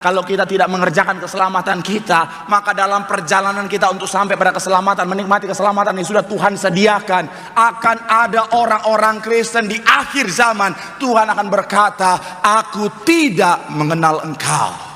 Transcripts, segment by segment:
Kalau kita tidak mengerjakan keselamatan kita, maka dalam perjalanan kita untuk sampai pada keselamatan, menikmati keselamatan yang sudah Tuhan sediakan, akan ada orang-orang Kristen di akhir zaman. Tuhan akan berkata, aku tidak mengenal engkau.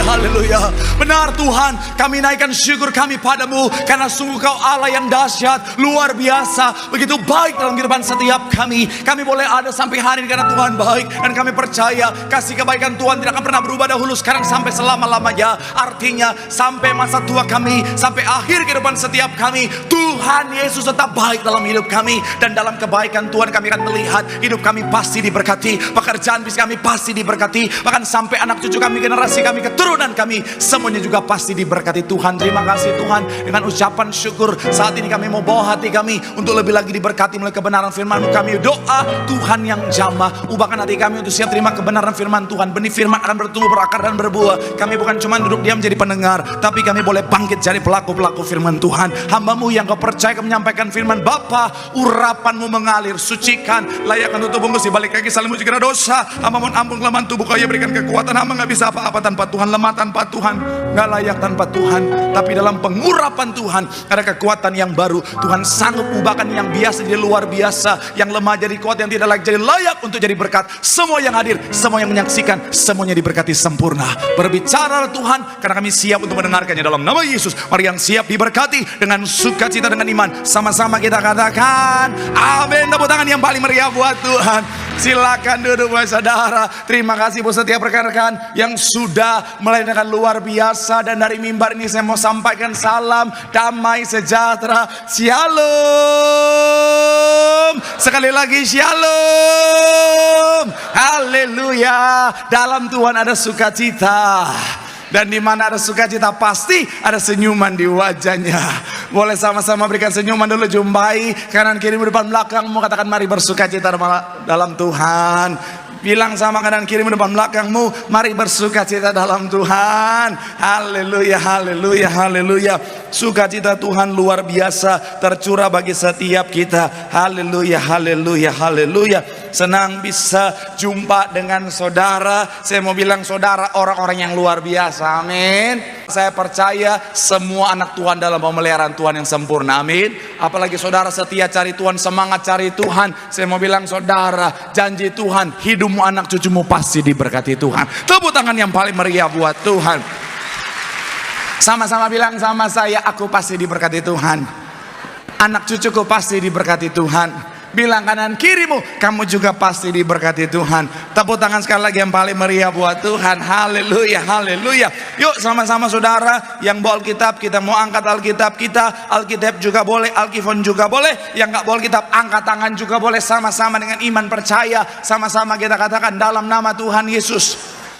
Haleluya. Benar Tuhan, kami naikkan syukur kami padamu, karena sungguh Kau Allah yang dahsyat, luar biasa, begitu baik dalam kehidupan setiap kami. Kami boleh ada sampai hari ini karena Tuhan baik, dan kami percaya kasih kebaikan Tuhan tidak akan pernah berubah dahulu, sekarang sampai selama-lamanya. Artinya sampai masa tua kami, sampai akhir kehidupan setiap kami, Tuhan Yesus tetap baik dalam hidup kami. Dan dalam kebaikan Tuhan kami akan melihat hidup kami pasti diberkati, pekerjaan bisnis kami pasti diberkati, bahkan sampai anak cucu kami, generasi kami, keturunan kami, semuanya juga pasti diberkati. Tuhan, terima kasih Tuhan. Dengan ucapan syukur saat ini kami mau bawa hati kami untuk lebih lagi diberkati melalui kebenaran firman-Mu. Kami doa Tuhan yang jamah, ubahkan hati kami untuk siap terima kebenaran firman Tuhan. Benih firman akan bertumbuh, berakar dan berbuah. Kami bukan cuma duduk diam menjadi pendengar, tapi kami boleh bangkit jadi pelaku-pelaku firman Tuhan. Hamba-Mu yang Kau percaya menyampaikan firman. Bapa, urapan-Mu mengalir, sucikan, layakkan tutup bungkus di balik kaki salib segala dosa. Hamba mohon ampun kelemahan tubuh Kau, ya berikan kekuatan. Hamba gak bisa apa-apa tanpa Tuhan, lemah tanpa Tuhan, gak layak tanpa Tuhan. Tapi dalam pengurapan Tuhan ada kekuatan yang baru. Tuhan sanggup ubahkan yang biasa jadi luar biasa, yang lemah jadi kuat, yang tidak layak jadi layak untuk jadi berkat. Semua yang hadir, semua yang menyaksikan, semuanya diberkati sempurna. Berbicara Tuhan, karena kami siap untuk mendengarkannya dalam nama Yesus. Mari yang siap diberkati dengan sukacita, dengan iman, sama-sama kita katakan amin. Tepuk tangan yang paling meriah buat Tuhan. Silakan duduk buat saudara. Terima kasih buat setiap rekan-rekan yang sudah melakukan luar biasa. Dan dari mimbar ini saya mau sampaikan salam damai sejahtera. Shalom. Sekali lagi shalom. Haleluya. Dalam Tuhan ada sukacita. Dan di mana ada sukacita pasti ada senyuman di wajahnya. Boleh sama-sama berikan senyuman dulu, jumpai kanan kiri depan belakangmu, katakan mari bersukacita dalam Tuhan. Bilang sama kanan kiri depan belakangmu, mari bersukacita dalam Tuhan. Haleluya, haleluya, haleluya. Sukacita Tuhan luar biasa tercurah bagi setiap kita. Haleluya, haleluya, haleluya. Senang bisa jumpa dengan saudara. Saya mau bilang saudara orang-orang yang luar biasa, amin. Saya percaya semua anak Tuhan dalam pemeliharaan Tuhan yang sempurna, amin. Apalagi saudara setia cari Tuhan, semangat cari Tuhan. Saya mau bilang saudara, janji Tuhan, hidupmu, anak cucumu pasti diberkati Tuhan. Tepuk tangan yang paling meriah buat Tuhan. Sama-sama bilang sama saya, aku pasti diberkati Tuhan. Anak cucuku pasti diberkati Tuhan. Bilang kanan kirimu, kamu juga pasti diberkati Tuhan. Tepuk tangan sekali lagi yang paling meriah buat Tuhan. Haleluya, haleluya. Yuk sama-sama saudara yang bawa Alkitab, kita mau angkat Alkitab kita. Alkitab juga boleh, Alkifon juga boleh. Yang gak bawa Alkitab, angkat tangan juga boleh. Sama-sama dengan iman percaya, sama-sama kita katakan dalam nama Tuhan Yesus,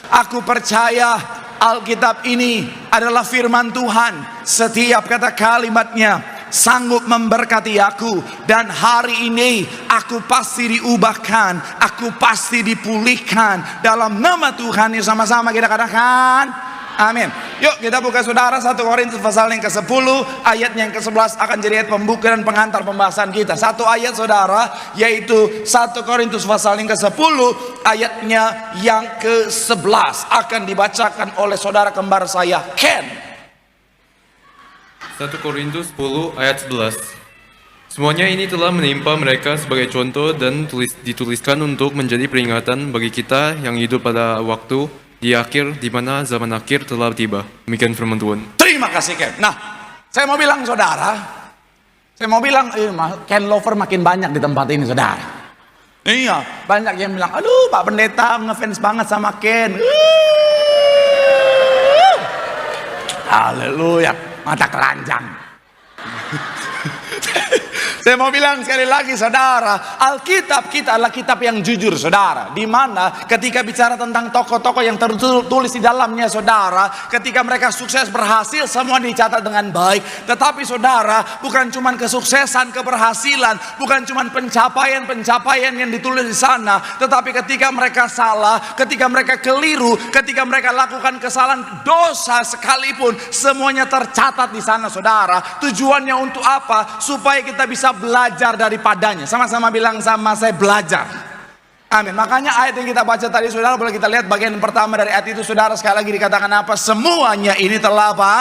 aku percaya Alkitab ini adalah firman Tuhan. Setiap kata kalimatnya sanggup memberkati aku. Dan hari ini aku pasti diubahkan, aku pasti dipulihkan dalam nama Tuhan. Sama-sama kita katakan amin. Yuk kita buka saudara 1 Korintus pasal yang ke-10 ayat yang ke-11 akan jadi ayat pembuka dan pengantar pembahasan kita. Satu ayat saudara, yaitu 1 Korintus pasal yang ke-10 ayatnya yang ke-11 akan dibacakan oleh saudara kembar saya Ken. 1 Korintus 10 ayat 11. Semuanya ini telah menimpa mereka sebagai contoh dan dituliskan untuk menjadi peringatan bagi kita yang hidup pada waktu di akhir, di mana zaman akhir telah tiba. Demikian firman Tuhan. Terima kasih Ken. Nah, saya mau bilang saudara, Ken lover makin banyak di tempat ini saudara. Iya, banyak yang bilang, aduh Pak Pendeta ngefans banget sama Ken. Haleluya, mata keranjang. Saya mau bilang sekali lagi saudara, Alkitab kita adalah kitab yang jujur saudara. Dimana ketika bicara tentang tokoh-tokoh yang tertulis di dalamnya saudara, ketika mereka sukses berhasil semua dicatat dengan baik. Tetapi saudara, bukan cuma kesuksesan, keberhasilan, bukan cuma pencapaian yang ditulis di sana, tetapi ketika mereka salah, ketika mereka keliru, ketika mereka lakukan kesalahan, dosa sekalipun, semuanya tercatat di sana saudara. Tujuannya untuk apa? Supaya kita bisa belajar daripadanya. Sama-sama bilang sama saya, belajar. Amin. Makanya ayat yang kita baca tadi, saudara, boleh kita lihat bagian pertama dari ayat itu, saudara. Sekali lagi dikatakan apa? Semuanya ini telah apa?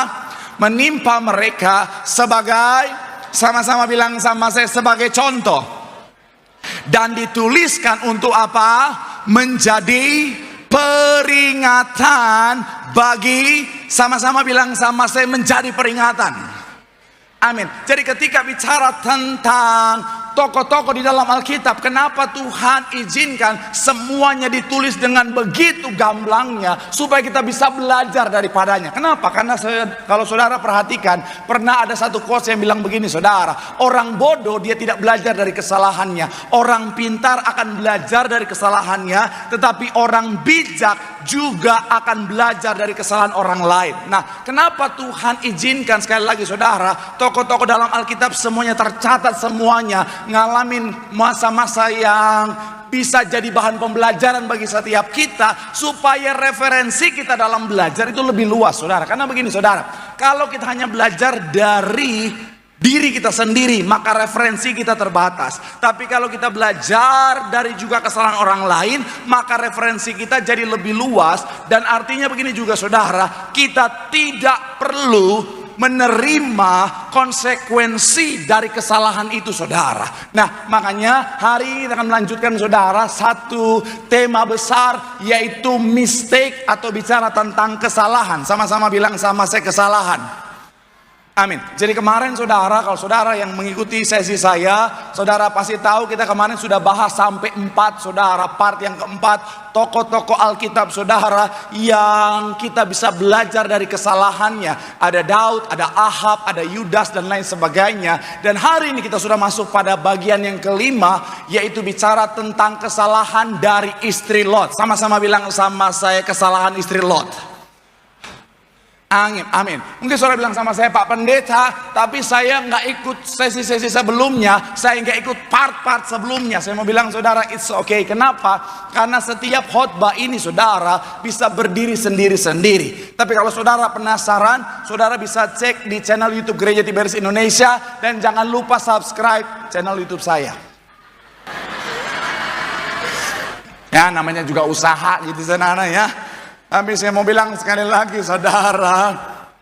Menimpa mereka sebagai, sama-sama bilang sama saya, sebagai contoh. Dan dituliskan untuk apa? Menjadi peringatan bagi, sama-sama bilang sama saya, menjadi peringatan. Amin. Jadi ketika bicara tentang tokoh-tokoh di dalam Alkitab, kenapa Tuhan izinkan semuanya ditulis dengan begitu gamblangnya supaya kita bisa belajar daripadanya? Kenapa? Karena kalau saudara perhatikan, pernah ada satu quotes yang bilang begini, saudara, orang bodoh dia tidak belajar dari kesalahannya, orang pintar akan belajar dari kesalahannya, tetapi orang bijak juga akan belajar dari kesalahan orang lain. Nah, kenapa Tuhan izinkan, sekali lagi saudara, tokoh-tokoh dalam Alkitab semuanya tercatat, semuanya ngalamin masa-masa yang bisa jadi bahan pembelajaran bagi setiap kita, supaya referensi kita dalam belajar itu lebih luas, saudara. Karena begini, saudara, kalau kita hanya belajar dari diri kita sendiri, maka referensi kita terbatas. Tapi kalau kita belajar dari juga kesalahan orang lain, maka referensi kita jadi lebih luas. Dan artinya begini juga, saudara, kita tidak perlu menerima konsekuensi dari kesalahan itu, saudara. Nah, makanya hari ini kita akan melanjutkan, saudara, satu tema besar, yaitu mistake, atau bicara tentang kesalahan. Sama-sama bilang sama saya, kesalahan. Amin. Jadi kemarin, saudara, kalau saudara yang mengikuti sesi saya, saudara pasti tahu kita kemarin sudah bahas sampai 4, saudara. Part yang keempat, tokoh-tokoh Alkitab, saudara, yang kita bisa belajar dari kesalahannya. Ada Daud, ada Ahab, ada Yudas, dan lain sebagainya. Dan hari ini kita sudah masuk pada bagian yang kelima, yaitu bicara tentang kesalahan dari istri Lot. Sama-sama bilang sama saya, kesalahan istri Lot. Amin. Mungkin saudara bilang sama saya, Pak Pendeta, tapi saya nggak ikut sesi-sesi sebelumnya, saya nggak ikut part-part sebelumnya. Saya mau bilang, saudara, it's okay. Kenapa? Karena setiap khotbah ini, saudara, bisa berdiri sendiri-sendiri. Tapi kalau saudara penasaran, saudara bisa cek di channel YouTube Gereja Tiberias Indonesia, dan jangan lupa subscribe channel YouTube saya. Ya, namanya juga usaha gitu, saudara, ya. Tapi saya mau bilang sekali lagi, saudara,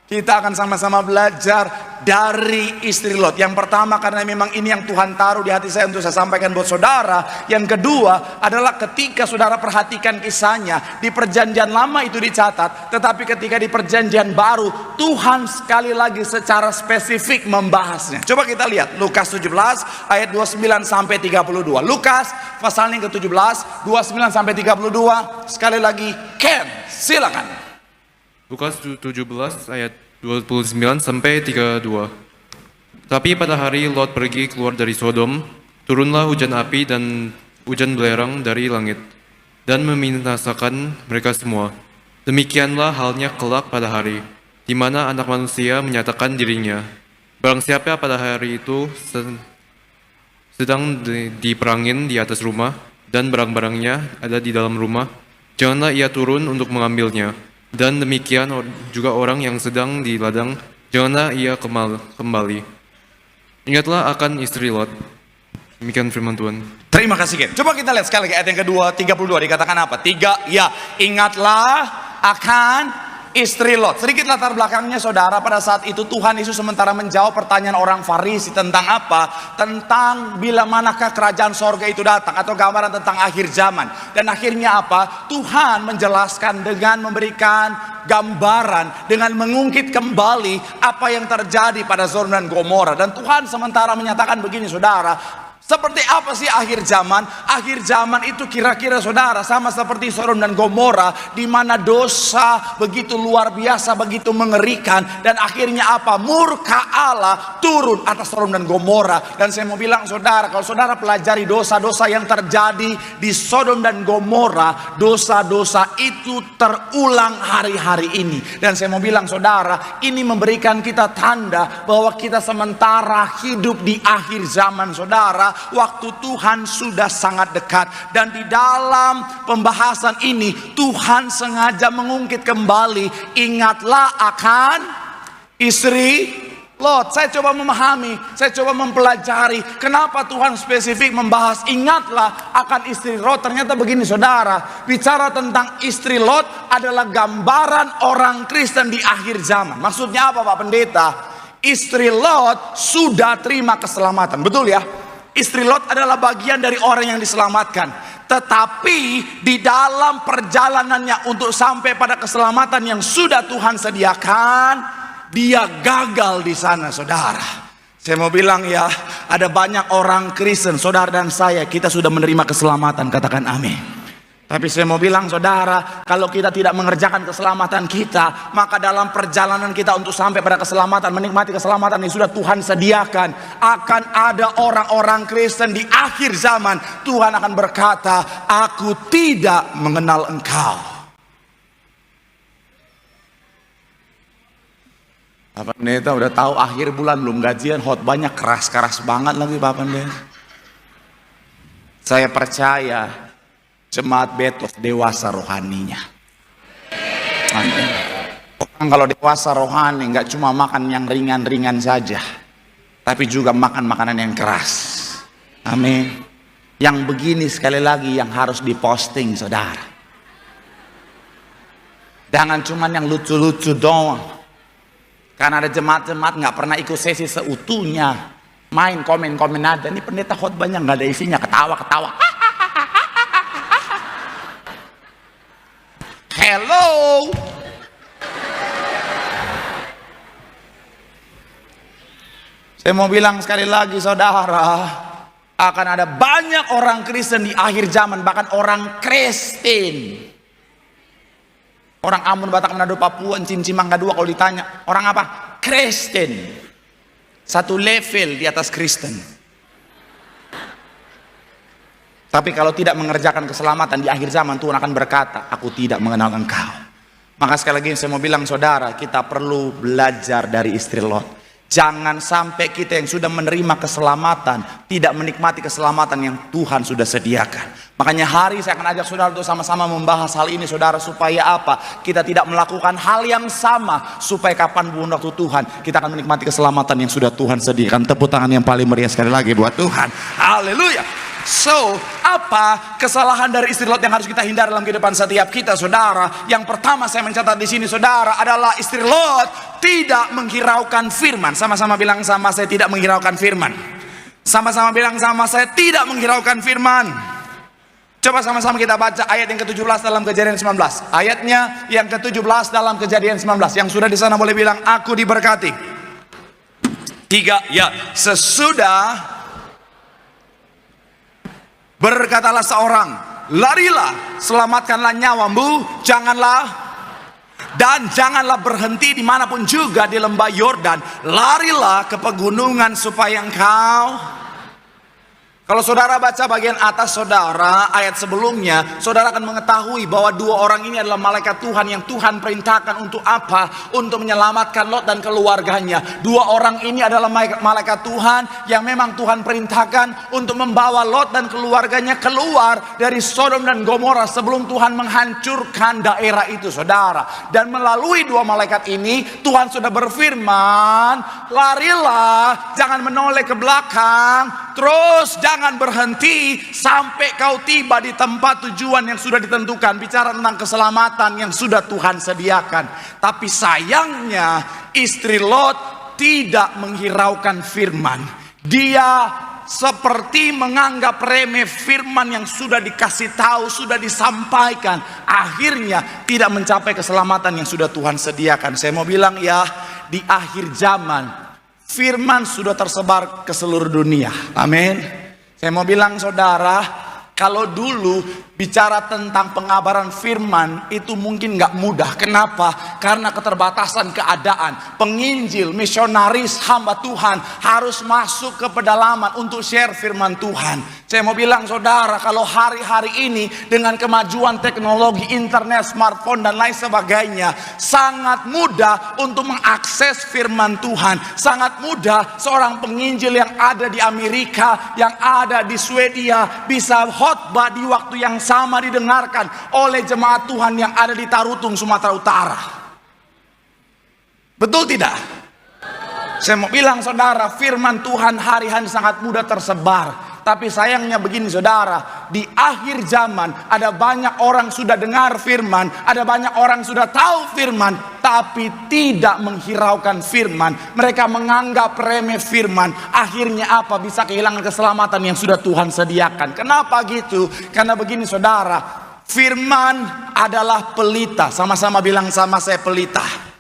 kita akan sama-sama belajar dari istri Lot. Yang pertama, karena memang ini yang Tuhan taruh di hati saya untuk saya sampaikan buat saudara. Yang kedua adalah ketika saudara perhatikan kisahnya, di perjanjian lama itu dicatat, tetapi ketika di perjanjian baru, Tuhan sekali lagi secara spesifik membahasnya. Coba kita lihat Lukas 17 ayat 29 sampai 32. Lukas pasal yang ke-17 29 sampai 32. Sekali lagi, Ken, silakan. Lukas 17 ayat 29 sampai 32. Tapi pada hari Lot pergi keluar dari Sodom, turunlah hujan api dan hujan belerang dari langit, dan membinasakan mereka semua. Demikianlah halnya kelak pada hari, di mana anak manusia menyatakan dirinya. Barang siapa pada hari itu sedang diperangin di atas rumah, dan barang-barangnya ada di dalam rumah, janganlah ia turun untuk mengambilnya. Dan demikian juga orang yang sedang di ladang, janganlah ia kembali. Ingatlah akan istri Lot. Demikian firman Tuhan. Terima kasih, Ken. Coba kita lihat sekali lagi ayat yang kedua, 32 dikatakan apa? 3, ya, ingatlah akan istri Lot. Sedikit latar belakangnya, saudara. Pada saat itu Tuhan Yesus sementara menjawab pertanyaan orang Farisi tentang apa? Tentang bila manakah kerajaan sorga itu datang, atau gambaran tentang akhir zaman. Dan akhirnya apa? Tuhan menjelaskan dengan memberikan gambaran, dengan mengungkit kembali apa yang terjadi pada Sodom dan Gomora. Dan Tuhan sementara menyatakan begini, saudara, seperti apa sih akhir zaman? Akhir zaman itu kira-kira, saudara, sama seperti Sodom dan Gomora, di mana dosa begitu luar biasa, begitu mengerikan, dan akhirnya apa? Murka Allah turun atas Sodom dan Gomora. Dan saya mau bilang, saudara, kalau saudara pelajari dosa-dosa yang terjadi di Sodom dan Gomora, dosa-dosa itu terulang hari-hari ini. Dan saya mau bilang, saudara, ini memberikan kita tanda bahwa kita sementara hidup di akhir zaman, saudara. Waktu Tuhan sudah sangat dekat. Dan di dalam pembahasan ini Tuhan sengaja mengungkit kembali, ingatlah akan istri Lot, saya coba memahami, saya coba mempelajari kenapa Tuhan spesifik membahas ingatlah akan istri Lot. Ternyata begini saudara, bicara tentang istri Lot adalah gambaran orang Kristen di akhir zaman. Maksudnya apa Pak Pendeta? Istri Lot sudah terima keselamatan, betul ya? Istri Lot adalah bagian dari orang yang diselamatkan. Tetapi di dalam perjalanannya untuk sampai pada keselamatan yang sudah Tuhan sediakan, dia gagal di sana saudara. Saya mau bilang ya, ada banyak orang Kristen, saudara dan saya, kita sudah menerima keselamatan, katakan amin. Tapi saya mau bilang saudara, kalau kita tidak mengerjakan keselamatan kita, maka dalam perjalanan kita untuk sampai pada keselamatan, menikmati keselamatan yang sudah Tuhan sediakan, akan ada orang-orang Kristen di akhir zaman. Tuhan akan berkata, aku tidak mengenal engkau. Pak Pendeta udah tahu akhir bulan belum gajian, khotbahnya keras-keras banget lagi Pak Pendeta. Saya percaya jemaat Betos dewasa rohaninya. Amin. Orang kalau dewasa rohani nggak cuma makan yang ringan-ringan saja, tapi juga makan makanan yang keras. Amin. Yang begini sekali lagi yang harus diposting saudara. Jangan cuma yang lucu-lucu doang. Karena ada jemaat-jemaat nggak pernah ikut sesi seutuhnya, main komen-komen aja. Ini pendeta khotbahnya nggak ada isinya, ketawa-ketawa. Hello. Saya mau bilang sekali lagi saudara, akan ada banyak orang Kristen di akhir zaman, bahkan orang Kristen. Orang Ambon, Batak, Manado, Papua, Cincin, Mangga Dua kalau ditanya, orang apa? Kristen. Satu level di atas Kristen. Tapi kalau tidak mengerjakan keselamatan di akhir zaman, Tuhan akan berkata, aku tidak mengenal engkau. Maka sekali lagi saya mau bilang saudara, kita perlu belajar dari istri Lot. Jangan sampai kita yang sudah menerima keselamatan tidak menikmati keselamatan yang Tuhan sudah sediakan. Makanya hari saya akan ajak saudara untuk sama-sama membahas hal ini saudara, supaya apa? Kita tidak melakukan hal yang sama, supaya kapanpun waktu Tuhan kita akan menikmati keselamatan yang sudah Tuhan sediakan. Tepuk tangan yang paling meriah sekali lagi buat Tuhan. Haleluya. So, apa kesalahan dari istri Lot yang harus kita hindari dalam kehidupan setiap kita, saudara? Yang pertama saya mencatat di sini, saudara, adalah istri Lot tidak menghiraukan firman. Sama-sama bilang sama saya, tidak menghiraukan firman. Sama-sama bilang sama saya, tidak menghiraukan firman. Coba sama-sama kita baca ayat yang ke-17 dalam Kejadian 19. Ayatnya yang ke-17 dalam Kejadian 19. Yang sudah di sana boleh bilang, aku diberkati. 3, ya, sesudah berkatalah seorang, larilah, selamatkanlah nyawamu, janganlah berhenti dimanapun juga di lembah Yordan. Larilah ke pegunungan supaya engkau. Kalau saudara baca bagian atas saudara, ayat sebelumnya, saudara akan mengetahui bahwa dua orang ini adalah malaikat Tuhan yang Tuhan perintahkan untuk apa? Untuk menyelamatkan Lot dan keluarganya. Dua orang ini adalah malaikat Tuhan yang memang Tuhan perintahkan untuk membawa Lot dan keluarganya keluar dari Sodom dan Gomora sebelum Tuhan menghancurkan daerah itu, saudara. Dan melalui dua malaikat ini, Tuhan sudah berfirman, larilah, jangan menoleh ke belakang, terus jangan berhenti sampai kau tiba di tempat tujuan yang sudah ditentukan. Bicara tentang keselamatan yang sudah Tuhan sediakan. Tapi sayangnya istri Lot tidak menghiraukan firman. Dia seperti menganggap remeh firman yang sudah dikasih tahu, sudah disampaikan. Akhirnya tidak mencapai keselamatan yang sudah Tuhan sediakan. Saya mau bilang ya, di akhir zaman firman sudah tersebar ke seluruh dunia. Amin. Saya mau bilang saudara, kalau dulu bicara tentang pengabaran firman itu mungkin gak mudah. Kenapa? Karena keterbatasan keadaan. Penginjil, misionaris, hamba Tuhan harus masuk ke pedalaman untuk share firman Tuhan. Saya mau bilang saudara, kalau hari-hari ini dengan kemajuan teknologi internet, smartphone dan lain sebagainya, sangat mudah untuk mengakses firman Tuhan. Sangat mudah seorang penginjil yang ada di Amerika, yang ada di Swedia, bisa khotbah di waktu yang sama didengarkan oleh jemaat Tuhan yang ada di Tarutung, Sumatera Utara. Betul tidak? Saya mau bilang saudara, firman Tuhan hari-hari sangat mudah tersebar. Tapi sayangnya begini saudara, di akhir zaman ada banyak orang sudah dengar firman, ada banyak orang sudah tahu firman, tapi tidak menghiraukan firman. Mereka menganggap remeh firman. Akhirnya apa? Bisa kehilangan keselamatan yang sudah Tuhan sediakan. Kenapa gitu? Karena begini saudara, firman adalah pelita. Sama-sama bilang sama saya, pelita.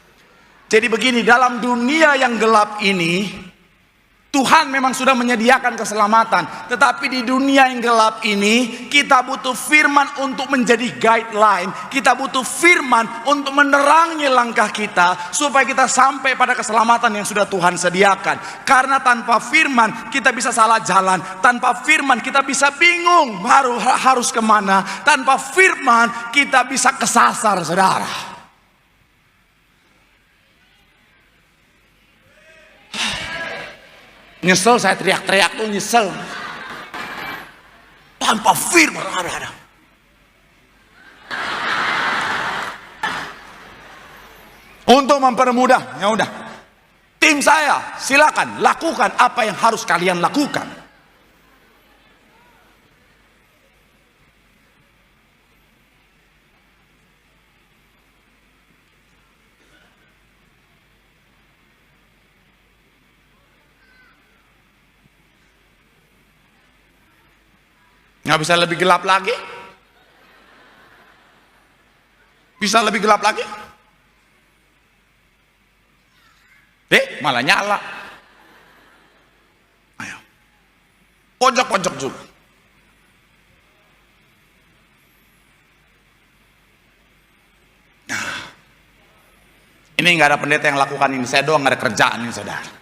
Jadi begini, dalam dunia yang gelap ini, Tuhan memang sudah menyediakan keselamatan. Tetapi di dunia yang gelap ini, kita butuh firman untuk menjadi guideline. Kita butuh firman untuk menerangi langkah kita, supaya kita sampai pada keselamatan yang sudah Tuhan sediakan. Karena tanpa firman kita bisa salah jalan. Tanpa firman kita bisa bingung harus kemana. Tanpa firman kita bisa kesasar saudara. Nyesel saya teriak-teriak tuh, nyesel. Tanpa firman ada. Untuk mempermudah, ya udah. Tim saya, silakan lakukan apa yang harus kalian lakukan. Nggak bisa lebih gelap lagi? Bisa lebih gelap lagi? Malah nyala. Ayo. Pojok-pojok juga. Nah. Ini nggak ada pendeta yang lakukan ini. Saya doang nggak ada kerjaan ini saudara.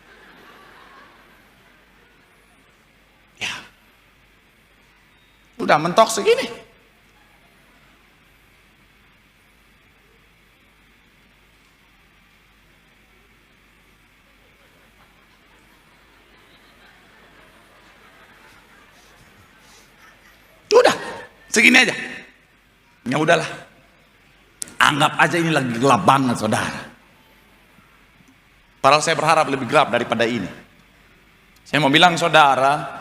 Udah mentok segini. Udah, segini aja. Ya udahlah. Anggap aja ini lagi gelap banget saudara. Padahal saya berharap lebih gelap daripada ini. Saya mau bilang saudara,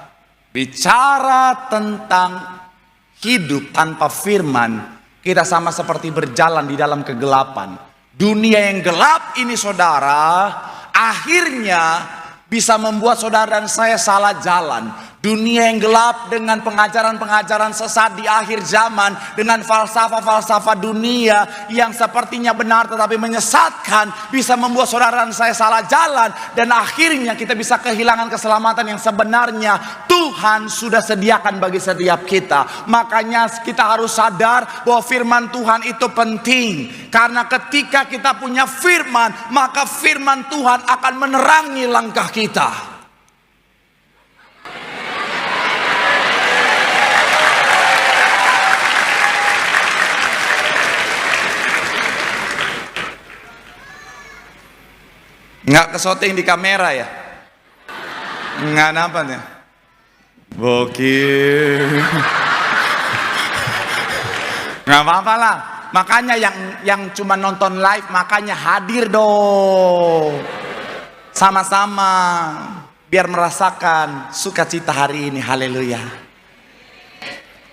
bicara tentang hidup tanpa firman, kita sama seperti berjalan di dalam kegelapan. Dunia yang gelap ini saudara, akhirnya bisa membuat saudara dan saya salah jalan. Dunia yang gelap dengan pengajaran-pengajaran sesat di akhir zaman, dengan falsafah-falsafah dunia yang sepertinya benar tetapi menyesatkan, bisa membuat saudara dan saya salah jalan, dan akhirnya kita bisa kehilangan keselamatan yang sebenarnya Tuhan sudah sediakan bagi setiap kita. Makanya kita harus sadar bahwa firman Tuhan itu penting, karena ketika kita punya firman, maka firman Tuhan akan menerangi langkah kita. Nggak kesoting di kamera ya? Nggak nampak ya? Bokil. Nggak apa-apa lah. Makanya yang cuma nonton live, makanya hadir dong. Sama-sama. Biar merasakan sukacita hari ini. Haleluya.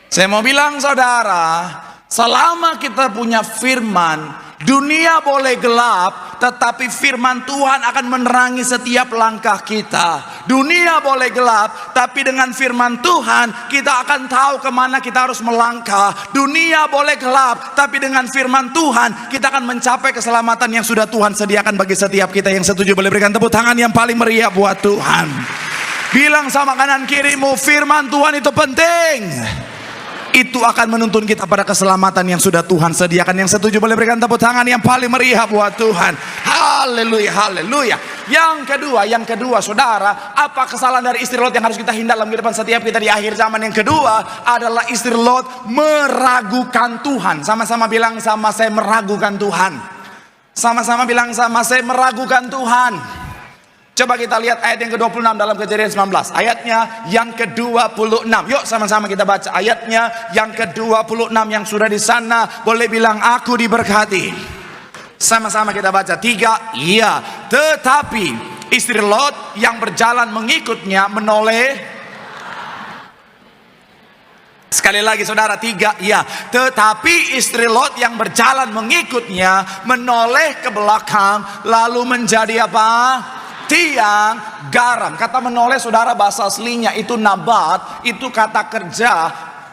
Saya mau bilang saudara, selama kita punya firman, dunia boleh gelap, tetapi firman Tuhan akan menerangi setiap langkah kita. Dunia boleh gelap, tapi dengan firman Tuhan kita akan tahu kemana kita harus melangkah. Dunia boleh gelap, tapi dengan firman Tuhan kita akan mencapai keselamatan yang sudah Tuhan sediakan bagi setiap kita. Yang setuju boleh berikan tepuk tangan yang paling meriah buat Tuhan. Bilang sama kanan kirimu, firman Tuhan itu penting. Itu akan menuntun kita pada keselamatan yang sudah Tuhan sediakan. Yang setuju boleh berikan tepuk tangan yang paling meriah buat Tuhan. Haleluya, haleluya. Yang kedua saudara, apa kesalahan dari istri Lot yang harus kita hindar dalam kehidupan setiap kita di akhir zaman? Yang kedua adalah istri Lot meragukan Tuhan. Sama-sama bilang sama saya, meragukan Tuhan. Sama-sama bilang sama saya, meragukan Tuhan. Coba kita lihat ayat yang ke-26 dalam Kejadian 19. Ayatnya yang ke-26. Yuk sama-sama kita baca ayatnya yang ke-26 yang sudah di sana. Boleh bilang aku diberkati. Sama-sama kita baca. 3. Iya. Tetapi Istri Lot yang berjalan mengikutnya menoleh. Sekali lagi saudara, 3, ya. Tetapi istri Lot yang berjalan mengikutnya menoleh ke belakang, lalu menjadi apa? Tiang garam. Kata menoleh saudara, bahasa aslinya itu nabat, itu kata kerja.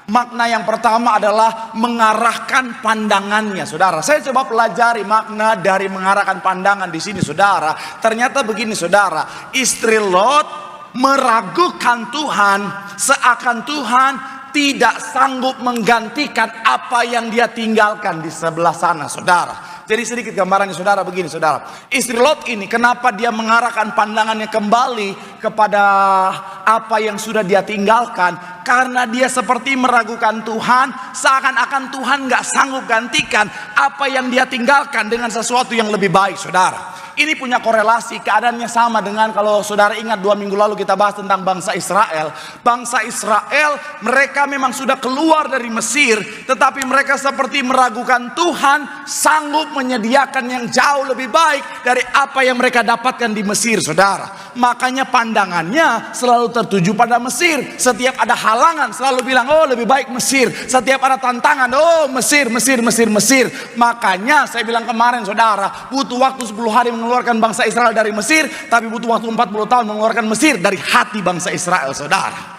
Makna yang pertama adalah mengarahkan pandangannya, saudara. Saya coba pelajari makna dari mengarahkan pandangan di sini, saudara. Ternyata begini, saudara. Istri Lot meragukan Tuhan, seakan Tuhan tidak sanggup menggantikan apa yang dia tinggalkan di sebelah sana, saudara. Jadi sedikit gambarannya, saudara, begini, saudara. Istri Lot ini kenapa dia mengarahkan pandangannya kembali kepada apa yang sudah dia tinggalkan? Karena dia seperti meragukan Tuhan, seakan-akan Tuhan gak sanggup gantikan apa yang dia tinggalkan dengan sesuatu yang lebih baik, saudara. Ini punya korelasi, keadaannya sama dengan kalau saudara ingat 2 minggu lalu kita bahas tentang bangsa Israel. Bangsa Israel mereka memang sudah keluar dari Mesir, tetapi mereka seperti meragukan Tuhan sanggup menyediakan yang jauh lebih baik dari apa yang mereka dapatkan di Mesir, saudara. Makanya pandangannya selalu tertuju pada Mesir. Setiap ada halangan selalu bilang, oh lebih baik Mesir. Setiap ada tantangan, oh Mesir, Mesir, Mesir, Mesir. Makanya saya bilang kemarin, saudara, butuh waktu 10 hari mengeluarkan bangsa Israel dari Mesir, tapi butuh waktu 40 tahun mengeluarkan Mesir dari hati bangsa Israel, saudara.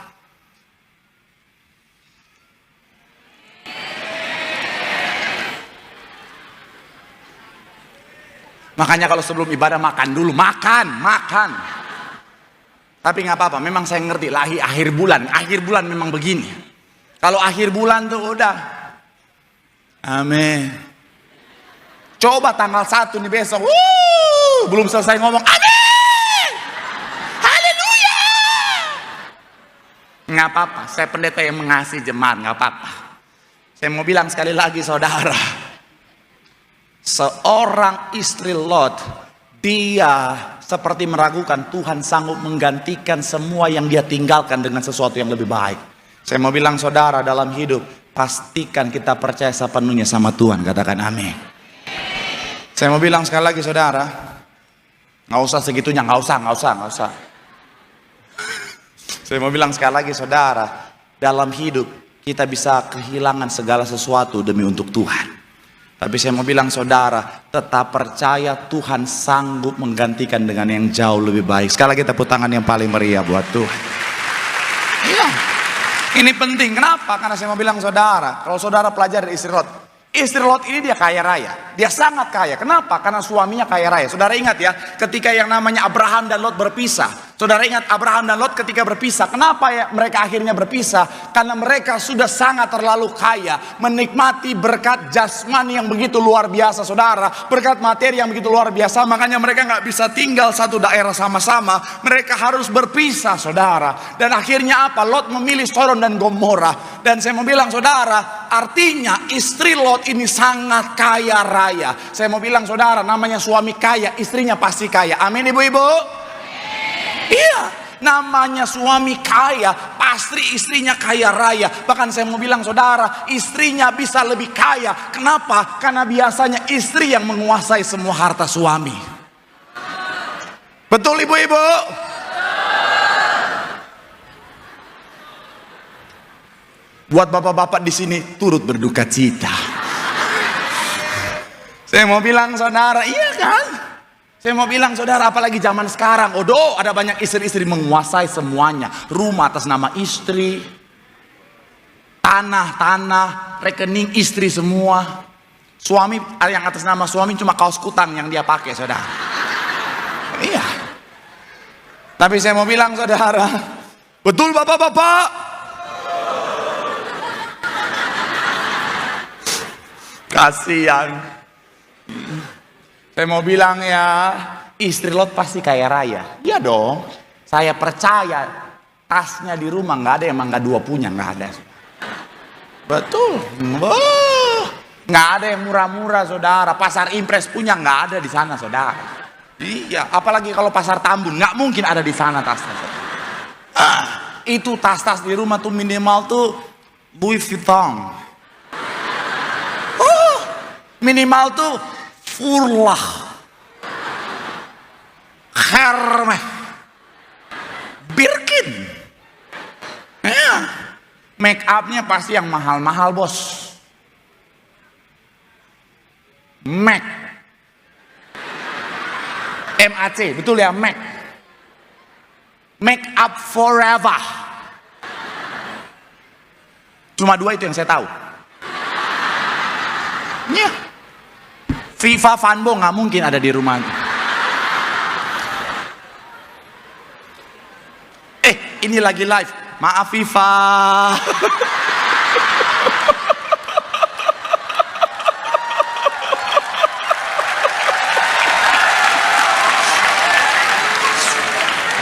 Makanya kalau sebelum ibadah makan dulu, makan. Tapi nggak apa-apa, memang saya ngerti lah akhir bulan memang begini. Kalau akhir bulan tuh udah, amin. Coba tanggal 1 nih besok, belum selesai ngomong, amin, haleluya. Nggak apa-apa, saya pendeta yang mengasihi jemaat, nggak apa-apa. Saya mau bilang sekali lagi, saudara, seorang istri Lot, dia seperti meragukan Tuhan sanggup menggantikan semua yang dia tinggalkan dengan sesuatu yang lebih baik. Saya mau bilang, saudara, dalam hidup pastikan kita percaya sepenuhnya sama Tuhan. Katakan amin. Saya mau bilang sekali lagi, saudara, nggak usah segitunya, nggak usah. Saya mau bilang sekali lagi, saudara, dalam hidup kita bisa kehilangan segala sesuatu demi untuk Tuhan. Tapi saya mau bilang, saudara, tetap percaya Tuhan sanggup menggantikan dengan yang jauh lebih baik. Sekali lagi tepuk tangan yang paling meriah buat Tuhan. Iya, ini penting. Kenapa? Karena saya mau bilang, saudara, kalau saudara pelajari istri Lot, istri Lot ini dia kaya raya. Dia sangat kaya. Kenapa? Karena suaminya kaya raya. Saudara ingat ya, ketika yang namanya Abraham dan Lot berpisah. Saudara ingat Abraham dan Lot ketika berpisah. Kenapa ya mereka akhirnya berpisah? Karena mereka sudah sangat terlalu kaya, menikmati berkat jasmani yang begitu luar biasa, saudara. Berkat materi yang begitu luar biasa. Makanya mereka nggak bisa tinggal satu daerah sama-sama. Mereka harus berpisah, saudara. Dan akhirnya apa? Lot memilih Sodom dan Gomora. Dan saya mau bilang, saudara, artinya istri Lot ini sangat kaya raya. Saya mau bilang, saudara, namanya suami kaya, istrinya pasti kaya. Amin, ibu-ibu. Iya, namanya suami kaya, pasti istrinya kaya raya. Bahkan saya mau bilang, saudara, istrinya bisa lebih kaya. Kenapa? Karena biasanya istri yang menguasai semua harta suami. Betul, ibu-ibu? Buat bapak-bapak di sini turut berduka cita. Saya mau bilang, saudara, iya kan? Saya mau bilang, saudara, apalagi zaman sekarang, ada banyak istri-istri menguasai semuanya. Rumah atas nama istri, tanah, rekening istri semua. Suami yang atas nama suami cuma kaos kutang yang dia pakai, saudara. Iya. Tapi saya mau bilang, saudara, betul bapak-bapak? Kasihan. Saya mau bilang ya, istri Lot pasti kaya raya. Iya dong. Saya percaya tasnya di rumah nggak ada yang Mangga 2 punya, nggak ada. Betul. Nggak ada yang murah-murah, saudara. Pasar Impres punya nggak ada di sana, saudara. Iya. Apalagi kalau pasar Tambun, nggak mungkin ada di sana tasnya. Itu tas-tas di rumah tuh minimal tuh Louis Vuitton. Minimal tuh Furlah, Hermes, Birkin. Ya, make upnya pasti yang mahal-mahal bos. MAC, MAC, betul ya, MAC. Make up forever. Cuma 2 itu yang saya tahu. Ya. Viva Vanbo nggak mungkin ada di rumah. Ini lagi live. Maaf Viva.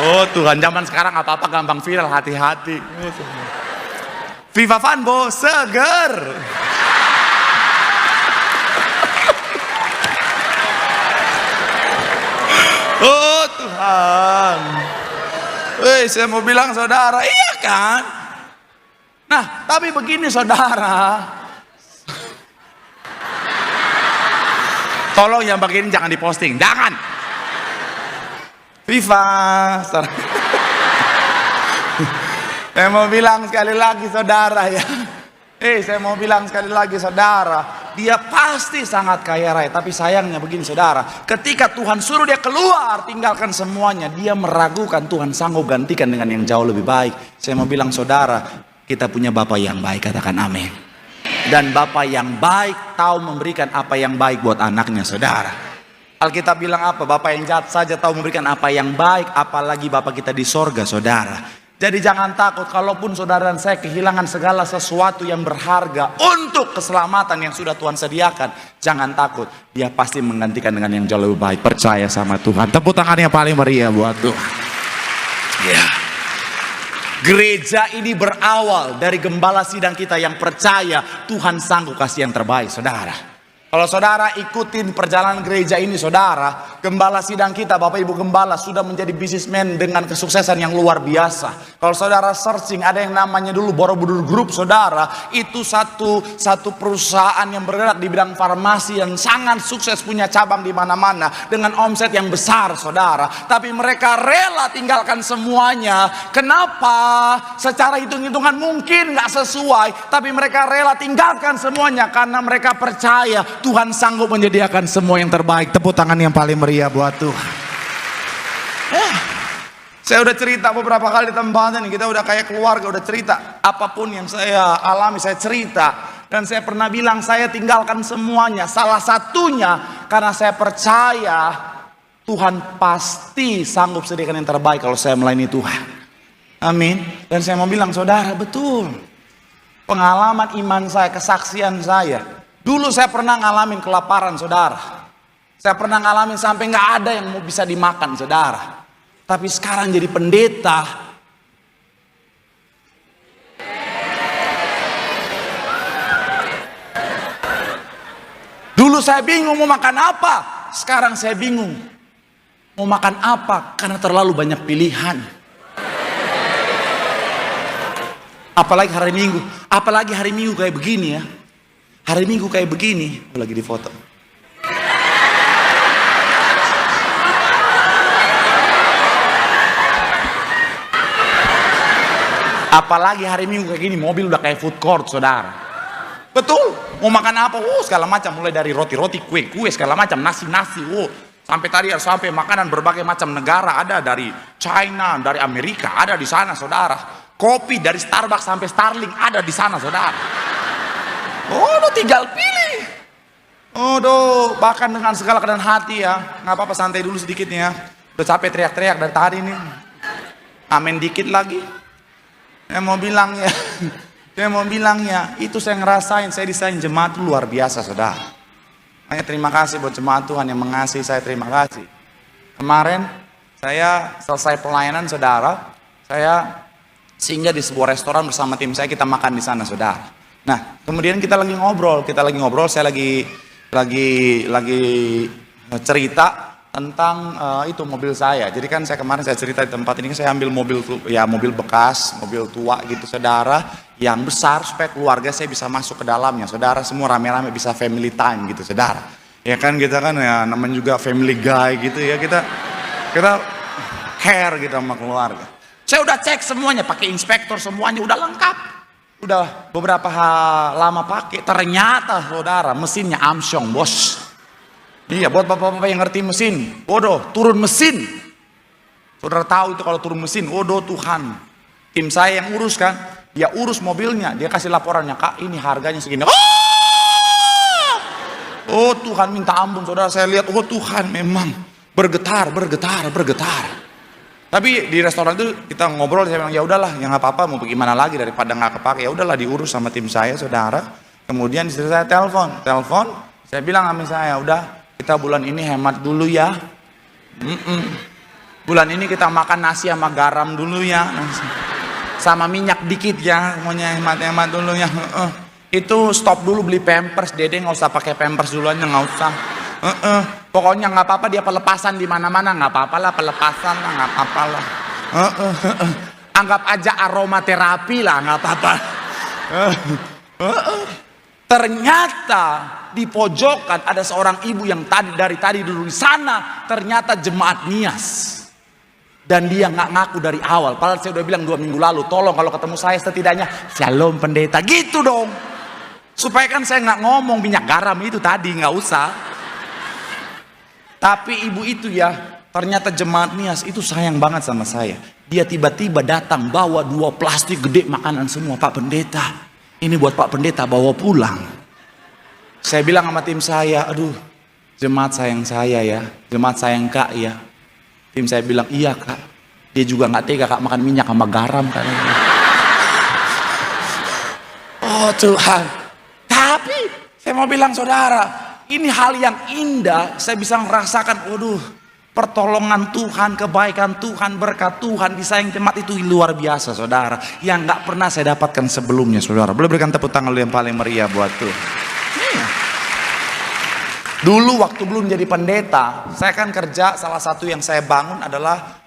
Oh Tuhan, zaman sekarang apa-apa gampang viral, hati-hati. Viva Vanbo seger. Oh Tuhan. Saya mau bilang saudara, iya kan? Nah, tapi begini saudara. Tolong yang begini jangan diposting, jangan. Viva, saya mau bilang sekali lagi saudara ya. Saya mau bilang sekali lagi saudara, dia pasti sangat kaya raya. Tapi sayangnya begini saudara, ketika Tuhan suruh dia keluar, tinggalkan semuanya, dia meragukan Tuhan sanggup gantikan dengan yang jauh lebih baik. Saya mau bilang saudara, kita punya Bapa yang baik, katakan amin. Dan Bapa yang baik tahu memberikan apa yang baik buat anaknya saudara. Alkitab bilang apa? Bapa yang jahat saja tahu memberikan apa yang baik, apalagi Bapa kita di sorga saudara. Jadi jangan takut, kalaupun saudara dan saya kehilangan segala sesuatu yang berharga untuk keselamatan yang sudah Tuhan sediakan, jangan takut, dia pasti menggantikan dengan yang jauh lebih baik. Percaya sama Tuhan. Tepuk tangan yang paling meriah buat Tuhan. Ya. Gereja ini berawal dari gembala sidang kita yang percaya Tuhan sanggup kasih yang terbaik saudara. Kalau saudara ikutin perjalanan gereja ini saudara, gembala sidang kita, Bapak Ibu Gembala sudah menjadi bisnismen dengan kesuksesan yang luar biasa. Kalau saudara searching, ada yang namanya dulu Borobudur Group saudara, itu satu perusahaan yang bergerak di bidang farmasi yang sangat sukses, punya cabang di mana-mana dengan omset yang besar saudara. Tapi mereka rela tinggalkan semuanya. Kenapa? Secara hitung-hitungan mungkin gak sesuai, tapi mereka rela tinggalkan semuanya karena mereka percaya Tuhan sanggup menyediakan semua yang terbaik. Tepuk tangan yang paling meriah buat Tuhan. Saya udah cerita beberapa kali di tempat ini. Kita udah kayak keluarga, udah cerita. Apapun yang saya alami, saya cerita. Dan saya pernah bilang, saya tinggalkan semuanya. Salah satunya karena saya percaya Tuhan pasti sanggup sediakan yang terbaik kalau saya melayani Tuhan. Amin. Dan saya mau bilang, saudara, betul. Pengalaman iman saya, kesaksian saya. Dulu saya pernah ngalamin kelaparan saudara. Saya pernah ngalamin sampai nggak ada yang mau bisa dimakan saudara. Tapi sekarang jadi pendeta. Dulu saya bingung mau makan apa. Sekarang saya bingung mau makan apa karena terlalu banyak pilihan. Apalagi hari Minggu kayak begini ya. Hari Minggu kayak begini, lagi di foto. Apalagi hari Minggu kayak gini, mobil udah kayak food court, saudara. Betul, mau makan apa? Segala macam, mulai dari roti-roti, kue-kue, segala macam, nasi-nasi. Sampai tadi sampai makanan berbagai macam negara, ada dari China, dari Amerika, ada di sana, saudara. Kopi dari Starbucks sampai Starling ada di sana, saudara. Lo tinggal pilih. Bahkan dengan segala keadaan hati ya. Nggak apa-apa, santai dulu sedikit ya. Udah capek teriak-teriak dari tadi nih. Amin dikit lagi. Saya mau bilang ya, itu saya ngerasain, saya desain jemaat luar biasa saudara. Makanya terima kasih buat jemaat Tuhan yang mengasihi saya, terima kasih. Kemarin saya selesai pelayanan saudara, saya singgah di sebuah restoran bersama tim saya, kita makan di sana saudara. Nah, kemudian kita lagi ngobrol, saya lagi cerita tentang itu mobil saya. Jadi kan kemarin saya cerita di tempat ini, saya ambil mobil bekas, mobil tua gitu saudara, yang besar supaya keluarga saya bisa masuk ke dalamnya. Saudara semua rame-rame bisa family time gitu saudara. Ya kan kita kan ya namanya juga family guy gitu ya, kita care gitu sama keluarga. Saya udah cek semuanya, pakai inspektor semuanya udah lengkap. Udah beberapa lama pakai, ternyata saudara mesinnya Armstrong bos. Iya, buat bapak-bapak yang ngerti mesin, bodoh, turun mesin. Saudara tahu itu kalau turun mesin, bodoh Tuhan. Tim saya yang urus kan, dia urus mobilnya, dia kasih laporannya, Kak ini harganya segini. Oh Tuhan minta ampun saudara, saya lihat, oh Tuhan memang bergetar. Tapi di restoran itu kita ngobrol, saya bilang ya udahlah, ya nggak apa-apa, mau gimana lagi daripada nggak kepake, ya udahlah diurus sama tim saya saudara. Kemudian istri saya telepon, saya bilang sama saya, udah kita bulan ini hemat dulu ya. Bulan ini kita makan nasi sama garam dulu ya, sama minyak dikit ya, semuanya hemat dulu ya. Itu stop dulu beli pampers, Dede nggak usah pakai pampers duluan, nggak usah. Pokoknya nggak apa-apa dia pelepasan di mana-mana, nggak apa-apa lah pelepasan lah, nggak apa-apa lah. Anggap aja aromaterapi lah, nggak apa-apa. Ternyata di pojokan ada seorang ibu yang dari tadi dulu di sana, ternyata jemaat Nias. Dan dia nggak ngaku dari awal. Padahal saya udah bilang 2 minggu lalu, tolong kalau ketemu saya setidaknya shalom pendeta, gitu dong. Supaya kan saya nggak ngomong minyak garam itu tadi, nggak usah. Tapi ibu itu ya, ternyata jemaat Nias itu sayang banget sama saya. Dia tiba-tiba datang bawa 2 plastik gede makanan semua. Pak Pendeta, ini buat Pak Pendeta bawa pulang. Saya bilang sama tim saya, aduh jemaat sayang saya ya, jemaat sayang Kak ya. Tim saya bilang, iya Kak. Dia juga nggak tega Kak makan minyak sama garam kan. Oh Tuhan. Tapi saya mau bilang saudara, ini hal yang indah, saya bisa merasakan, waduh, pertolongan Tuhan, kebaikan Tuhan, berkat Tuhan, disayang jemaat itu luar biasa saudara, yang gak pernah saya dapatkan sebelumnya saudara. Boleh berikan tepuk tangan yang paling meriah buat Tuhan. Dulu waktu belum jadi pendeta, saya kan kerja, salah satu yang saya bangun adalah,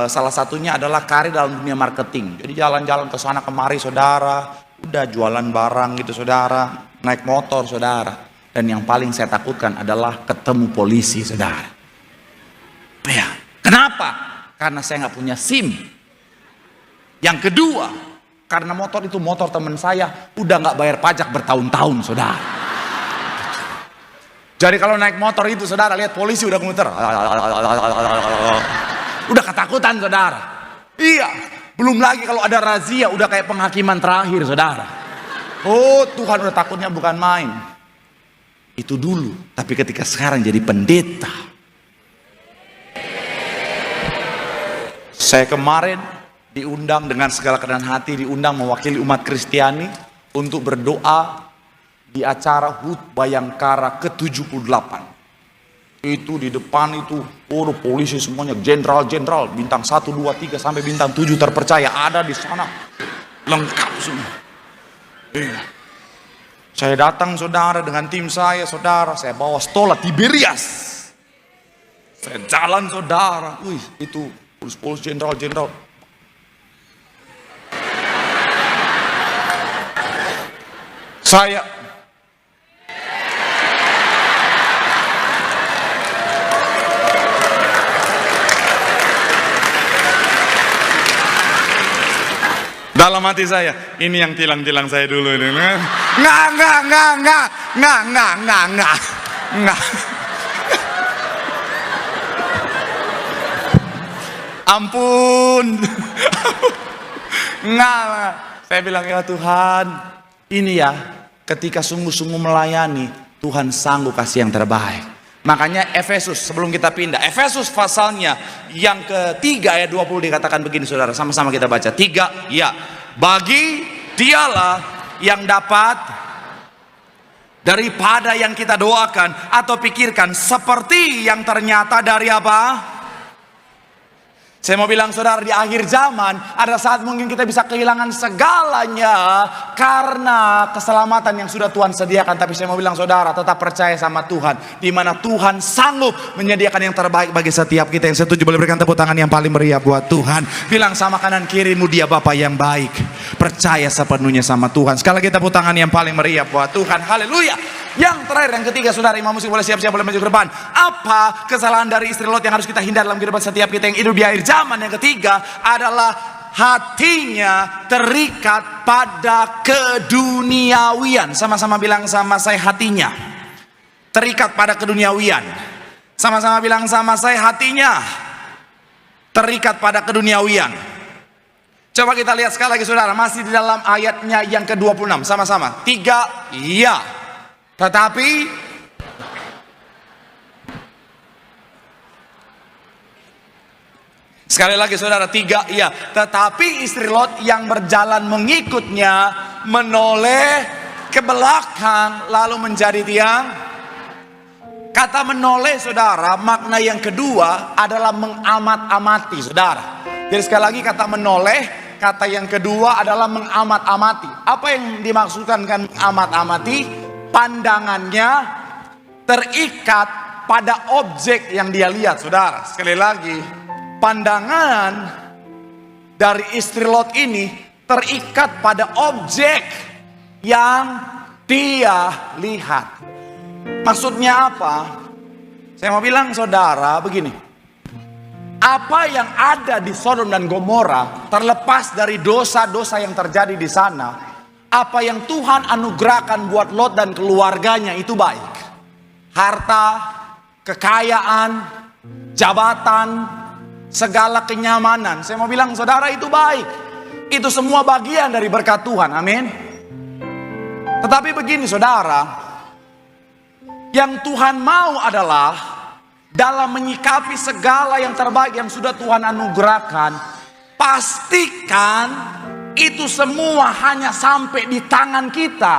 salah satunya adalah karir dalam dunia marketing. Jadi jalan-jalan ke sana kemari saudara, udah jualan barang gitu saudara, naik motor saudara. Dan yang paling saya takutkan adalah ketemu polisi saudara. Ya, kenapa? Karena saya nggak punya SIM. Yang kedua, karena motor itu motor teman saya, udah nggak bayar pajak bertahun-tahun saudara. Jadi kalau naik motor itu saudara lihat polisi udah muter, udah ketakutan saudara. Iya, belum lagi kalau ada razia udah kayak penghakiman terakhir saudara. Oh Tuhan, udah takutnya bukan main. Itu dulu, tapi ketika sekarang jadi pendeta, saya kemarin diundang dengan segala kerendahan hati, diundang mewakili umat Kristiani untuk berdoa di acara HUT Bayangkara ke-78. Itu di depan itu, oh polisi semuanya, jenderal-jenderal, bintang 1, 2, 3 sampai bintang 7 terpercaya ada di sana, lengkap semua. Saya datang saudara dengan tim saya saudara, saya bawa stola Tiberias. Saya jalan saudara, wih itu polisi jenderal-jenderal. Saya dalam hati saya, ini yang tilang-tilang saya dulu ini. Nggak. Ampun. Nggak. Saya bilang ya Tuhan, ini ya ketika sungguh-sungguh melayani, Tuhan sanggup kasih yang terbaik. Makanya Efesus, sebelum kita pindah, Efesus pasalnya yang ketiga ayat 20 dikatakan begini saudara, sama-sama kita baca. 3, ya. Bagi dialah yang dapat daripada yang kita doakan atau pikirkan, seperti yang ternyata dari apa? Saya mau bilang saudara, di akhir zaman ada saat mungkin kita bisa kehilangan segalanya karena keselamatan yang sudah Tuhan sediakan. Tapi saya mau bilang saudara, tetap percaya sama Tuhan, di mana Tuhan sanggup menyediakan yang terbaik bagi setiap kita. Yang setuju boleh berikan tepuk tangan yang paling meriah buat Tuhan. Bilang sama kanan kirimu, dia Bapa yang baik. Percaya sepenuhnya sama Tuhan. Sekali lagi tepuk tangan yang paling meriah buat Tuhan. Haleluya. Yang terakhir, yang ketiga, saudara, imam musik boleh siap-siap, boleh maju ke depan. Apa kesalahan dari istri Lot yang harus kita hindari dalam kehidupan setiap kita yang hidup di akhir zaman? Yang ketiga adalah hatinya terikat pada keduniawian. Sama-sama bilang sama saya, hatinya terikat pada keduniawian. Sama-sama bilang sama saya, hatinya terikat pada keduniawian. Coba kita lihat sekali lagi, saudara, masih di dalam ayatnya yang ke-26. Sama-sama, 3, iya. Tetapi sekali lagi, saudara, 3, iya. Tetapi istri Lot yang berjalan mengikutnya menoleh ke belakang lalu menjadi tiang. Kata menoleh, saudara, makna yang kedua adalah mengamat-amati, saudara. Jadi sekali lagi, kata menoleh, kata yang kedua adalah mengamat-amati. Apa yang dimaksudkan kan mengamat-amati? Pandangannya terikat pada objek yang dia lihat, saudara. Sekali lagi, pandangan dari istri Lot ini terikat pada objek yang dia lihat. Maksudnya apa? Saya mau bilang, saudara, begini. Apa yang ada di Sodom dan Gomora, terlepas dari dosa-dosa yang terjadi di sana, apa yang Tuhan anugerahkan buat Lot dan keluarganya itu baik. Harta, kekayaan, jabatan, segala kenyamanan. Saya mau bilang, saudara, itu baik. Itu semua bagian dari berkat Tuhan, amin. Tetapi begini, saudara, yang Tuhan mau adalah dalam menyikapi segala yang terbaik yang sudah Tuhan anugerahkan, pastikan itu semua hanya sampai di tangan kita.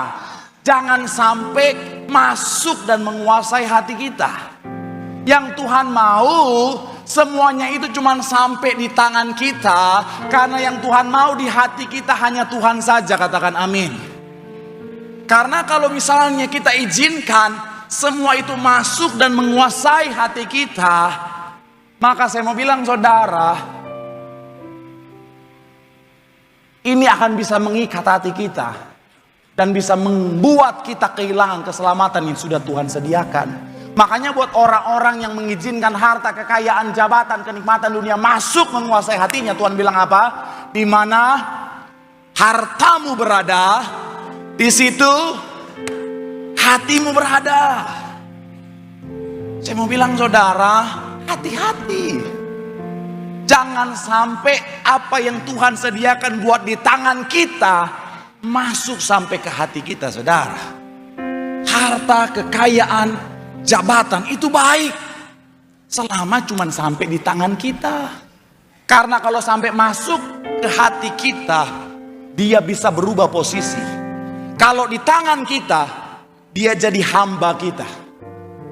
Jangan sampai masuk dan menguasai hati kita. Yang Tuhan mau semuanya itu cuma sampai di tangan kita, karena yang Tuhan mau di hati kita hanya Tuhan saja. Katakan amin. Karena kalau misalnya kita izinkan semua itu masuk dan menguasai hati kita, maka saya mau bilang, saudara, ini akan bisa mengikat hati kita dan bisa membuat kita kehilangan keselamatan yang sudah Tuhan sediakan. Makanya buat orang-orang yang mengizinkan harta, kekayaan, jabatan, kenikmatan dunia masuk menguasai hatinya, Tuhan bilang apa? Di mana hartamu berada, di situ hatimu berada. Saya mau bilang, saudara, hati-hati. Jangan sampai apa yang Tuhan sediakan buat di tangan kita masuk sampai ke hati kita, saudara. Harta, kekayaan, jabatan itu baik selama cuma sampai di tangan kita. Karena kalau sampai masuk ke hati kita, dia bisa berubah posisi. Kalau di tangan kita, dia jadi hamba kita.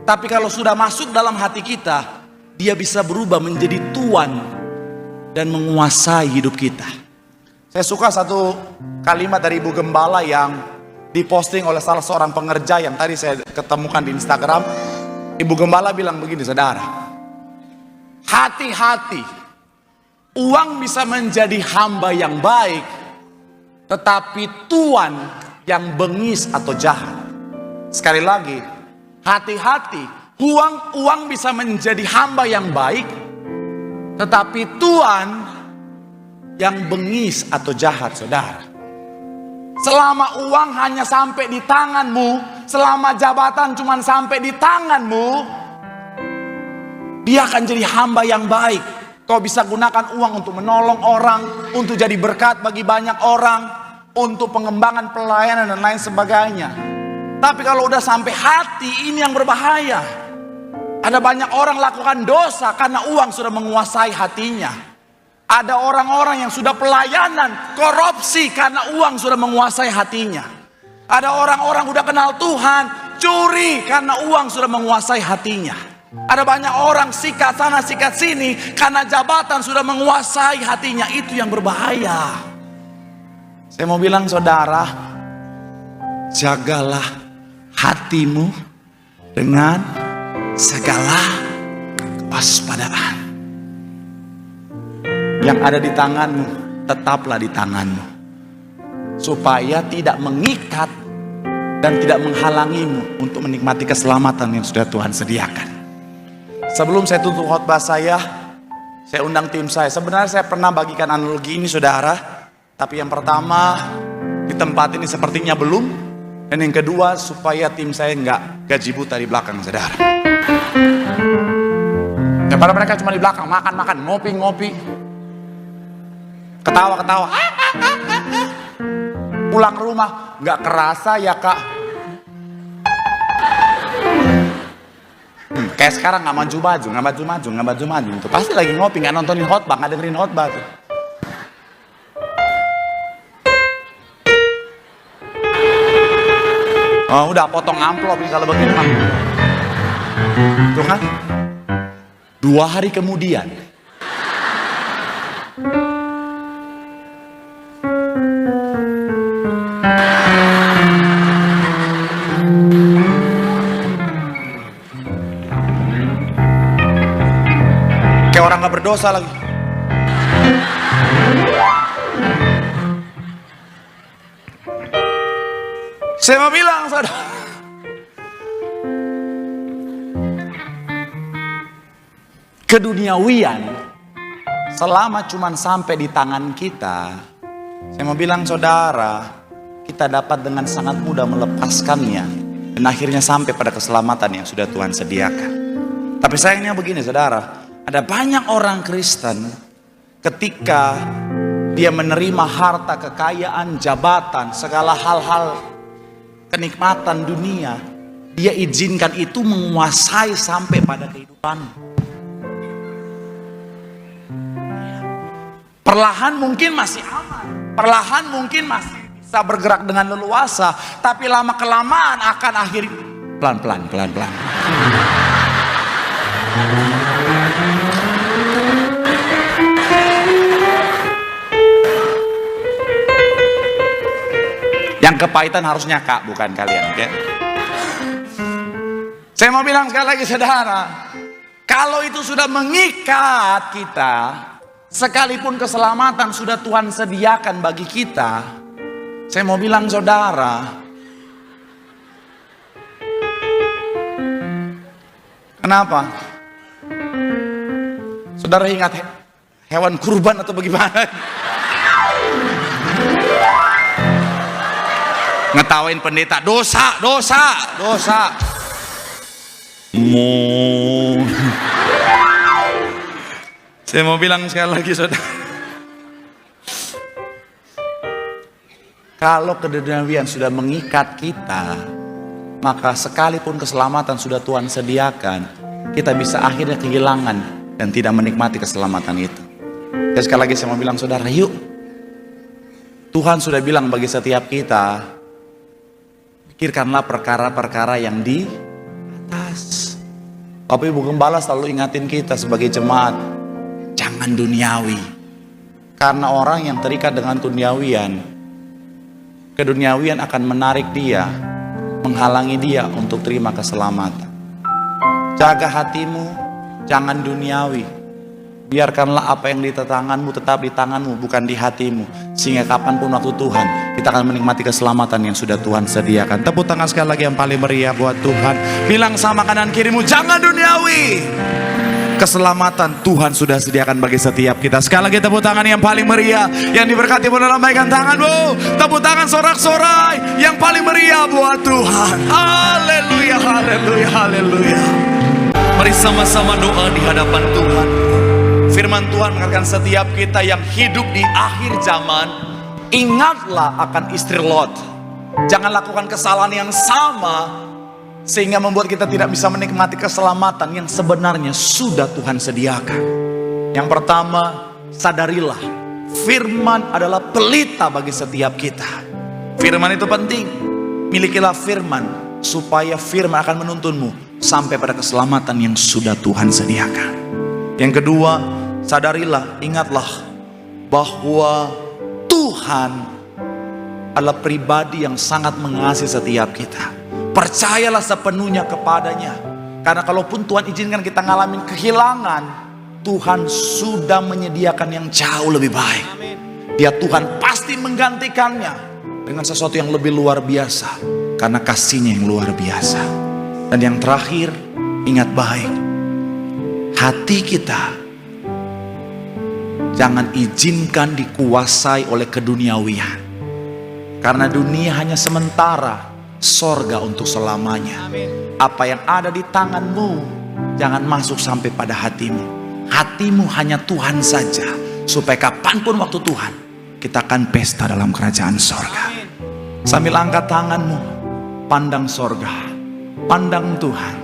Tapi kalau sudah masuk dalam hati kita, dia bisa berubah menjadi tuan dan menguasai hidup kita. Saya suka satu kalimat dari Ibu Gembala yang diposting oleh salah seorang pengerja yang tadi saya ketemukan di Instagram. Ibu Gembala bilang begini, saudara. Hati-hati, uang bisa menjadi hamba yang baik, tetapi tuan yang bengis atau jahat. Sekali lagi, hati-hati, uang bisa menjadi hamba yang baik, tetapi Tuhan yang bengis atau jahat, saudara. Selama uang hanya sampai di tanganmu, selama jabatan cuma sampai di tanganmu, dia akan jadi hamba yang baik. Kau bisa gunakan uang untuk menolong orang, untuk jadi berkat bagi banyak orang, untuk pengembangan pelayanan dan lain sebagainya. Tapi kalau udah sampai hati, ini yang berbahaya. Ada banyak orang lakukan dosa karena uang sudah menguasai hatinya. Ada orang-orang yang sudah pelayanan korupsi karena uang sudah menguasai hatinya. Ada orang-orang udah kenal Tuhan curi karena uang sudah menguasai hatinya. Ada banyak orang sikat sana sikat sini karena jabatan sudah menguasai hatinya. Itu yang berbahaya. Saya mau bilang, saudara, jagalah hatimu dengan segala kewaspadaan. Yang ada di tanganmu, tetaplah di tanganmu, supaya tidak mengikat dan tidak menghalangimu untuk menikmati keselamatan yang sudah Tuhan sediakan. Sebelum saya tutup khotbah saya undang tim saya. Sebenarnya saya pernah bagikan analogi ini saudara, tapi yang pertama di tempat ini sepertinya belum, dan yang kedua supaya tim saya nggak gaji buta di belakang saudara. Daripada mereka cuma di belakang makan-makan, ngopi-ngopi, ketawa-ketawa, pulang ke rumah nggak kerasa ya kak. Kayak sekarang nggak maju-maju tuh pasti lagi ngopi, nggak nontonin khotbah, nggak dengerin khotbah tuh. Oh, udah potong amplop nih kalau begini mah. Tuh kan? 2 hari kemudian kayak orang gak berdosa lagi. Saya mau bilang saudara, keduniawian selama cuman sampai di tangan kita, saya mau bilang saudara, kita dapat dengan sangat mudah melepaskannya dan akhirnya sampai pada keselamatan yang sudah Tuhan sediakan. Tapi sayangnya begini saudara, ada banyak orang Kristen ketika dia menerima harta, kekayaan, jabatan, segala hal-hal kenikmatan dunia, dia izinkan itu menguasai sampai pada kehidupan. Perlahan mungkin masih aman, perlahan mungkin masih bisa bergerak dengan leluasa, tapi lama kelamaan akan akhiri pelan-pelan. Yang kepahitan harusnya kak, bukan kalian, oke? Saya mau bilang sekali lagi saudara, kalau itu sudah mengikat kita, sekalipun keselamatan sudah Tuhan sediakan bagi kita, saya mau bilang saudara, kenapa? Saudara ingat hewan kurban atau bagaimana? Ngetawain pendeta, dosa. Saya mau bilang sekali lagi saudara, kalau keduniawian sudah mengikat kita, maka sekalipun keselamatan sudah Tuhan sediakan, kita bisa akhirnya kehilangan dan tidak menikmati keselamatan itu. Dan sekali lagi saya mau bilang saudara, yuk, Tuhan sudah bilang bagi setiap kita, pikirkanlah perkara-perkara yang di atas. Bapak Ibu Gembala selalu ingatin kita sebagai jemaat, jangan duniawi. Karena orang yang terikat dengan keduniawian akan menarik dia, menghalangi dia untuk terima keselamatan. Jaga hatimu, jangan duniawi. Biarkanlah apa yang di tanganmu tetap di tanganmu, bukan di hatimu. Sehingga kapanpun waktu Tuhan, kita akan menikmati keselamatan yang sudah Tuhan sediakan. Tepuk tangan sekali lagi yang paling meriah buat Tuhan. Bilang sama kanan kirimu, jangan duniawi. Keselamatan Tuhan sudah sediakan bagi setiap kita. Sekali lagi tepuk tangan yang paling meriah. Yang diberkati boleh lambaikan tanganmu. Tepuk tangan sorak-sorai yang paling meriah buat Tuhan. Haleluya, haleluya, haleluya. Mari sama-sama doa di hadapan Tuhan. Firman Tuhan mengatakan setiap kita yang hidup di akhir zaman, ingatlah akan istri Lot. Jangan lakukan kesalahan yang sama sehingga membuat kita tidak bisa menikmati keselamatan yang sebenarnya sudah Tuhan sediakan. Yang pertama, sadarilah firman adalah pelita bagi setiap kita. Firman itu penting. Milikilah firman supaya firman akan menuntunmu sampai pada keselamatan yang sudah Tuhan sediakan. Yang kedua, sadarilah, ingatlah bahwa Tuhan adalah pribadi yang sangat mengasihi setiap kita. Percayalah sepenuhnya kepadanya. Karena kalaupun Tuhan izinkan kita ngalamin kehilangan, Tuhan sudah menyediakan yang jauh lebih baik. Dia Tuhan pasti menggantikannya dengan sesuatu yang lebih luar biasa. karena kasih-Nya yang luar biasa. Dan yang terakhir, ingat baik, hati kita jangan izinkan dikuasai oleh keduniawian. Karena dunia hanya sementara, sorga untuk selamanya. Apa yang ada di tanganmu jangan masuk sampai pada hatimu. Hatimu hanya Tuhan saja, supaya kapanpun waktu Tuhan, kita akan pesta dalam kerajaan sorga. Sambil angkat tanganmu, pandang sorga, pandang Tuhan.